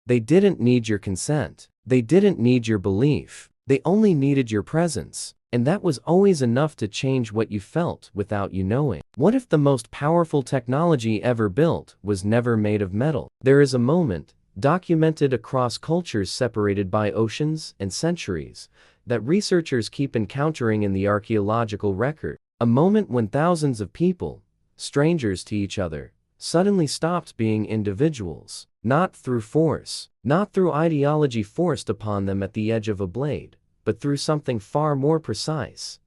They didn't need your consent. They didn't need your belief. They only needed your presence. And that was always enough to change what you felt without you knowing. What if the most powerful technology ever built was never made of metal? There is a moment, documented across cultures separated by oceans and centuries, that researchers keep encountering in the archaeological record. A moment when thousands of people, strangers to each other, suddenly stopped being individuals. Not through force, not through ideology forced upon them at the edge of a blade, but through something far more precise,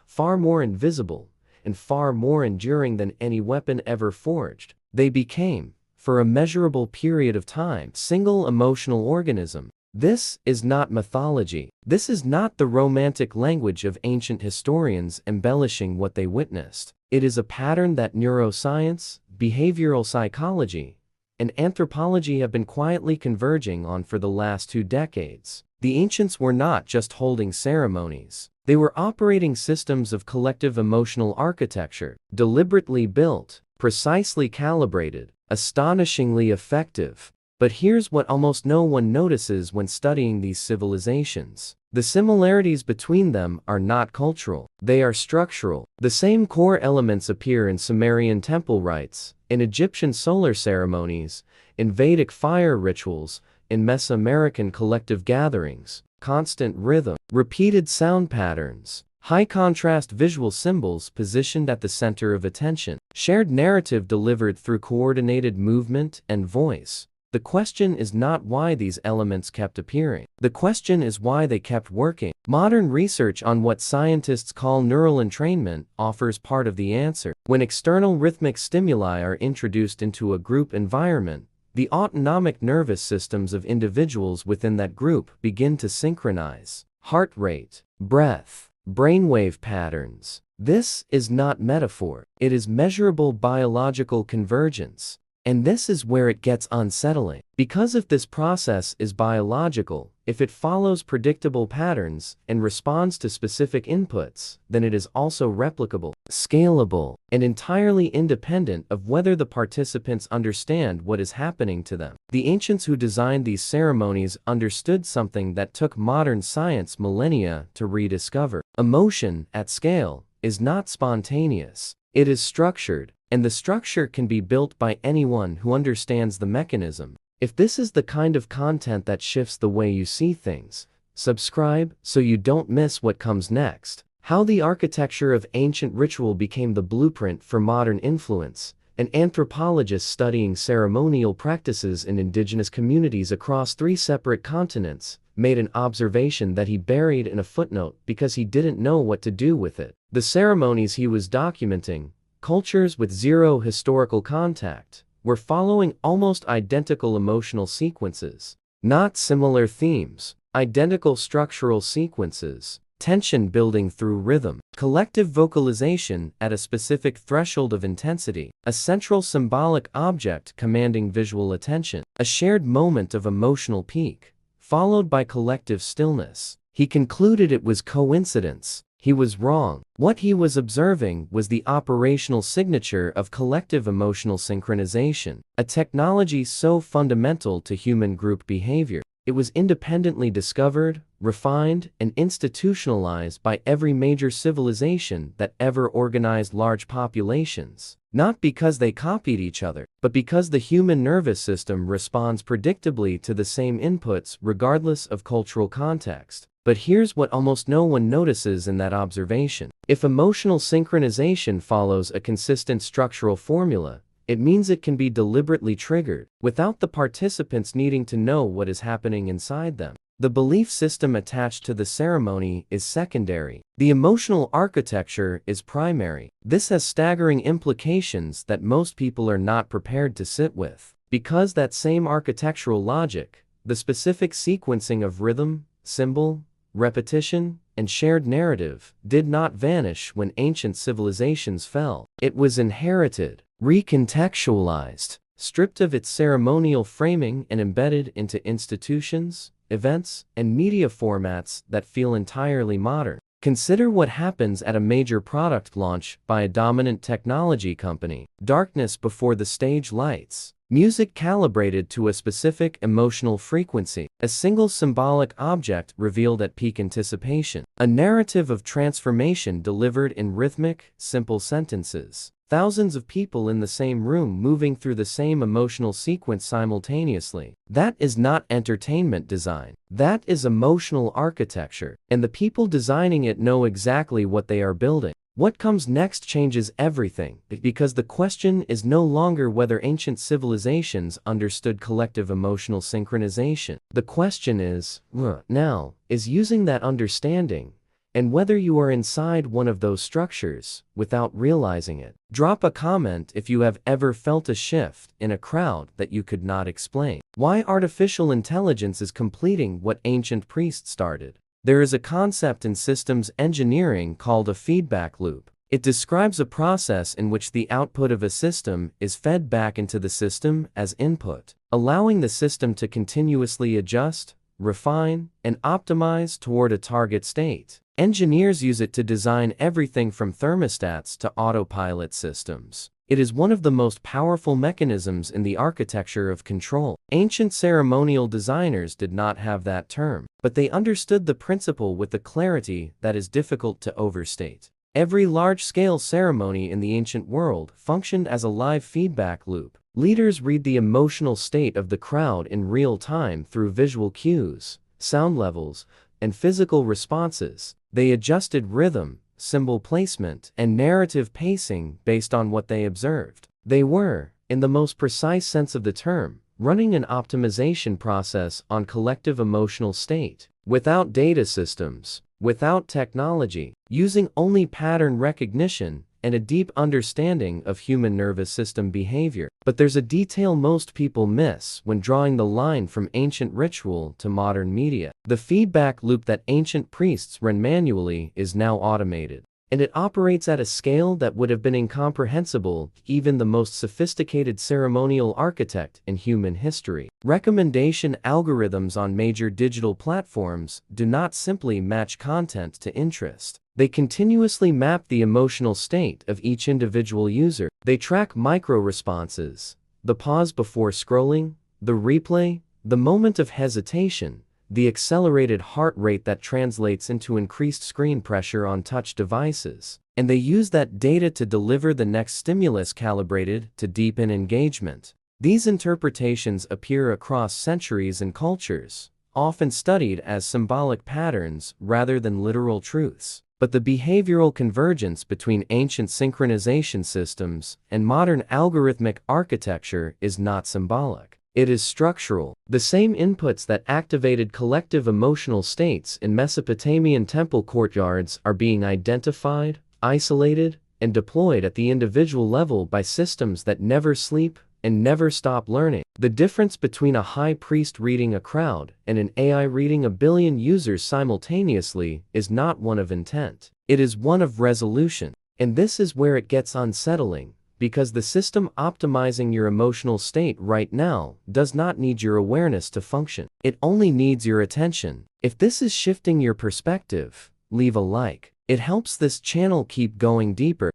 far more invisible, and far more enduring than any weapon ever forged. They became, for a measurable period of time, single emotional organism. This is not mythology. This is not the romantic language of ancient historians embellishing what they witnessed. It is a pattern that neuroscience, behavioral psychology, and anthropology have been quietly converging on for the last 2 decades. The ancients were not just holding ceremonies. They were operating systems of collective emotional architecture, deliberately built, precisely calibrated, astonishingly effective. But here's what almost no one notices when studying these civilizations. The similarities between them are not cultural. They are structural. The same core elements appear in Sumerian temple rites, in Egyptian solar ceremonies, in Vedic fire rituals, in Mesoamerican collective gatherings: constant rhythm, repeated sound patterns, high-contrast visual symbols positioned at the center of attention, shared narrative delivered through coordinated movement and voice. The question is not why these elements kept appearing. The question is why they kept working. Modern research on what scientists call neural entrainment offers part of the answer. When external rhythmic stimuli are introduced into a group environment, the autonomic nervous systems of individuals within that group begin to synchronize. Heart rate, breath, brainwave patterns. This is not metaphor. It is measurable biological convergence. And this is where it gets unsettling. Because if this process is biological, if it follows predictable patterns and responds to specific inputs, then it is also replicable, scalable, and entirely independent of whether the participants understand what is happening to them. The ancients who designed these ceremonies understood something that took modern science millennia to rediscover. Emotion, at scale, is not spontaneous. It is structured. And the structure can be built by anyone who understands the mechanism. If this is the kind of content that shifts the way you see things, subscribe so you don't miss what comes next. How the architecture of ancient ritual became the blueprint for modern influence. An anthropologist studying ceremonial practices in indigenous communities across 3 separate continents made an observation that he buried in a footnote because he didn't know what to do with it. The ceremonies he was documenting, cultures with zero historical contact, were following almost identical emotional sequences. Not similar themes, identical structural sequences. Tension building through rhythm. Collective vocalization at a specific threshold of intensity. A central symbolic object commanding visual attention. A shared moment of emotional peak, followed by collective stillness. He concluded it was coincidence. He was wrong. What he was observing was the operational signature of collective emotional synchronization, a technology so fundamental to human group behavior. It was independently discovered, refined, and institutionalized by every major civilization that ever organized large populations. Not because they copied each other, but because the human nervous system responds predictably to the same inputs regardless of cultural context. But here's what almost no one notices in that observation. If emotional synchronization follows a consistent structural formula, it means it can be deliberately triggered, without the participants needing to know what is happening inside them. The belief system attached to the ceremony is secondary. The emotional architecture is primary. This has staggering implications that most people are not prepared to sit with. Because that same architectural logic, the specific sequencing of rhythm, symbol, repetition, and shared narrative, did not vanish when ancient civilizations fell. It was inherited, recontextualized, stripped of its ceremonial framing and embedded into institutions, events, and media formats that feel entirely modern. Consider what happens at a major product launch by a dominant technology company. Darkness before the stage lights. Music calibrated to a specific emotional frequency. A single symbolic object revealed at peak anticipation. A narrative of transformation delivered in rhythmic, simple sentences. Thousands of people in the same room moving through the same emotional sequence simultaneously. That is not entertainment design. That is emotional architecture. And the people designing it know exactly what they are building. What comes next changes everything, because the question is no longer whether ancient civilizations understood collective emotional synchronization. The question is, now, is using that understanding, and whether you are inside one of those structures, without realizing it. Drop a comment if you have ever felt a shift in a crowd that you could not explain. Why artificial intelligence is completing what ancient priests started. There is a concept in systems engineering called a feedback loop. It describes a process in which the output of a system is fed back into the system as input, allowing the system to continuously adjust, refine, and optimize toward a target state. Engineers use it to design everything from thermostats to autopilot systems. It is one of the most powerful mechanisms in the architecture of control. Ancient ceremonial designers did not have that term, but they understood the principle with a clarity that is difficult to overstate. Every large-scale ceremony in the ancient world functioned as a live feedback loop. Leaders read the emotional state of the crowd in real time through visual cues, sound levels, and physical responses. They adjusted rhythm, symbol placement, and narrative pacing based on what they observed. They were, in the most precise sense of the term, running an optimization process on collective emotional state. Without data systems, without technology, using only pattern recognition and a deep understanding of human nervous system behavior. But there's a detail most people miss when drawing the line from ancient ritual to modern media. The feedback loop that ancient priests ran manually is now automated. And it operates at a scale that would have been incomprehensible to even the most sophisticated ceremonial architect in human history. Recommendation algorithms on major digital platforms do not simply match content to interest. They continuously map the emotional state of each individual user. They track micro-responses, the pause before scrolling, the replay, the moment of hesitation, the accelerated heart rate that translates into increased screen pressure on touch devices. And they use that data to deliver the next stimulus calibrated to deepen engagement. These interpretations appear across centuries and cultures, often studied as symbolic patterns rather than literal truths. But the behavioral convergence between ancient synchronization systems and modern algorithmic architecture is not symbolic. It is structural. The same inputs that activated collective emotional states in Mesopotamian temple courtyards are being identified, isolated, and deployed at the individual level by systems that never sleep and never stop learning. The difference between a high priest reading a crowd and an AI reading a billion users simultaneously is not one of intent. It is one of resolution. And this is where it gets unsettling, because the system optimizing your emotional state right now does not need your awareness to function. It only needs your attention. If this is shifting your perspective, leave a like. It helps this channel keep going deeper.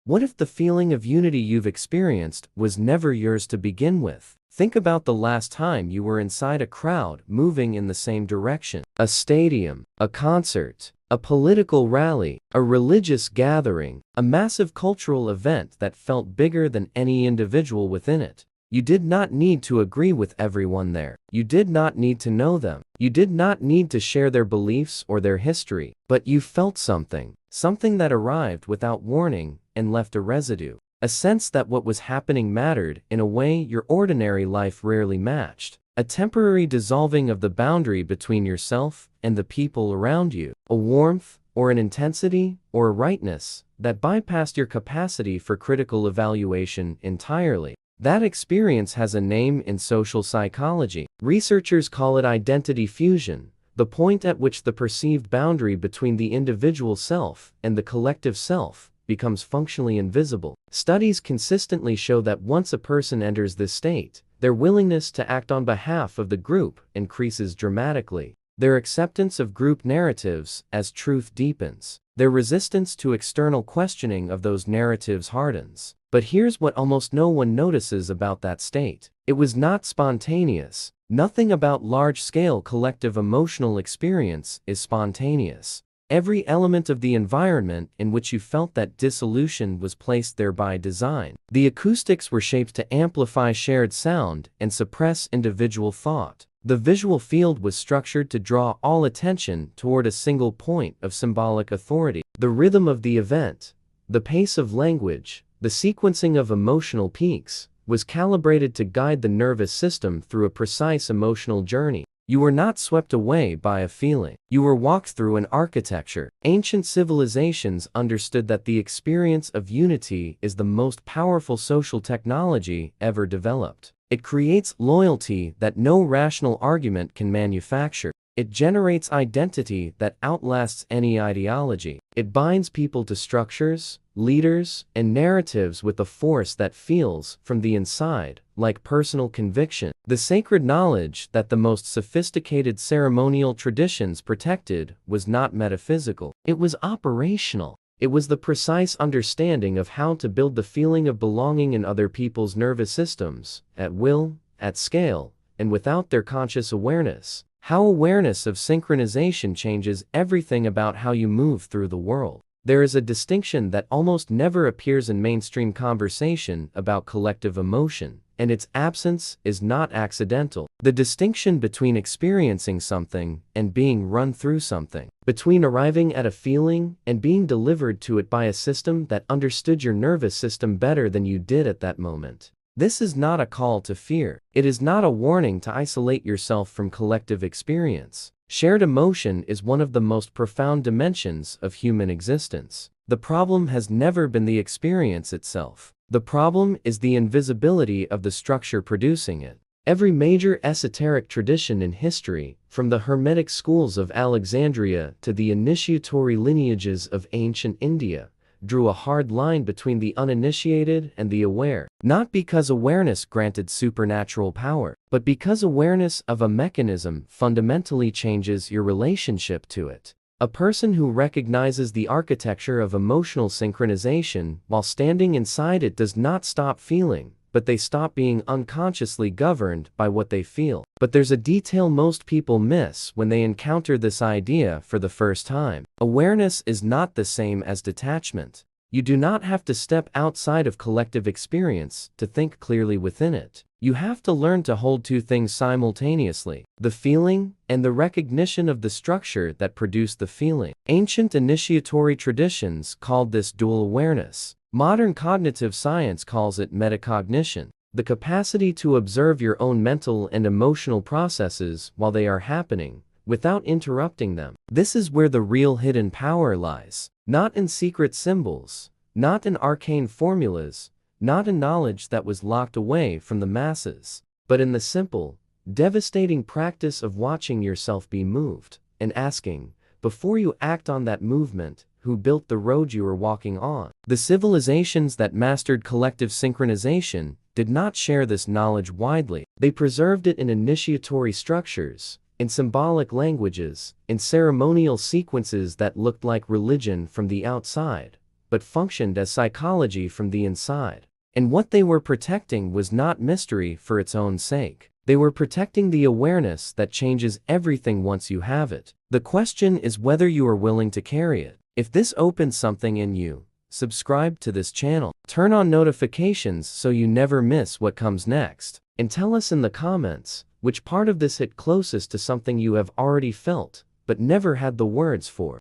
What if the feeling of unity you've experienced was never yours to begin with? Think about the last time you were inside a crowd moving in the same direction. A stadium, a concert, a political rally, a religious gathering, a massive cultural event that felt bigger than any individual within it. You did not need to agree with everyone there. You did not need to know them. You did not need to share their beliefs or their history. But you felt something that arrived without warning and left a residue. A sense that what was happening mattered in a way your ordinary life rarely matched. A temporary dissolving of the boundary between yourself and the people around you. A warmth, or an intensity, or a rightness that bypassed your capacity for critical evaluation entirely. That experience has a name in social psychology. Researchers call it identity fusion, the point at which the perceived boundary between the individual self and the collective self becomes functionally invisible. Studies consistently show that once a person enters this state, their willingness to act on behalf of the group increases dramatically. Their acceptance of group narratives as truth deepens. Their resistance to external questioning of those narratives hardens. But here's what almost no one notices about that state. It was not spontaneous. Nothing about large-scale collective emotional experience is spontaneous. Every element of the environment in which you felt that dissolution was placed there by design. The acoustics were shaped to amplify shared sound and suppress individual thought. The visual field was structured to draw all attention toward a single point of symbolic authority. The rhythm of the event, the pace of language, the sequencing of emotional peaks, was calibrated to guide the nervous system through a precise emotional journey. You were not swept away by a feeling. You were walked through an architecture. Ancient civilizations understood that the experience of unity is the most powerful social technology ever developed. It creates loyalty that no rational argument can manufacture. It generates identity that outlasts any ideology. It binds people to structures, leaders, and narratives with a force that feels, from the inside, like personal conviction. The sacred knowledge that the most sophisticated ceremonial traditions protected was not metaphysical. It was operational. It was the precise understanding of how to build the feeling of belonging in other people's nervous systems, at will, at scale, and without their conscious awareness. How awareness of synchronization changes everything about how you move through the world. There is a distinction that almost never appears in mainstream conversation about collective emotion, and its absence is not accidental. The distinction between experiencing something and being run through something, between arriving at a feeling and being delivered to it by a system that understood your nervous system better than you did at that moment. This is not a call to fear. It is not a warning to isolate yourself from collective experience. Shared emotion is one of the most profound dimensions of human existence. The problem has never been the experience itself. The problem is the invisibility of the structure producing it. Every major esoteric tradition in history, from the Hermetic schools of Alexandria to the initiatory lineages of ancient India, drew a hard line between the uninitiated and the aware, not because awareness granted supernatural power, but because awareness of a mechanism fundamentally changes your relationship to it. A person who recognizes the architecture of emotional synchronization while standing inside it does not stop feeling, but they stop being unconsciously governed by what they feel. But there's a detail most people miss when they encounter this idea for the first time. Awareness is not the same as detachment. You do not have to step outside of collective experience to think clearly within it. You have to learn to hold two things simultaneously: the feeling and the recognition of the structure that produced the feeling. Ancient initiatory traditions called this dual awareness. Modern cognitive science calls it metacognition, the capacity to observe your own mental and emotional processes while they are happening, without interrupting them. This is where the real hidden power lies. Not in secret symbols, not in arcane formulas, not in knowledge that was locked away from the masses, but in the simple, devastating practice of watching yourself be moved, and asking, before you act on that movement, who built the road you are walking on. The civilizations that mastered collective synchronization did not share this knowledge widely. They preserved it in initiatory structures, in symbolic languages, in ceremonial sequences that looked like religion from the outside, but functioned as psychology from the inside. And what they were protecting was not mystery for its own sake. They were protecting the awareness that changes everything once you have it. The question is whether you are willing to carry it. If this opens something in you, subscribe to this channel. Turn on notifications so you never miss what comes next. And tell us in the comments, which part of this hit closest to something you have already felt, but never had the words for.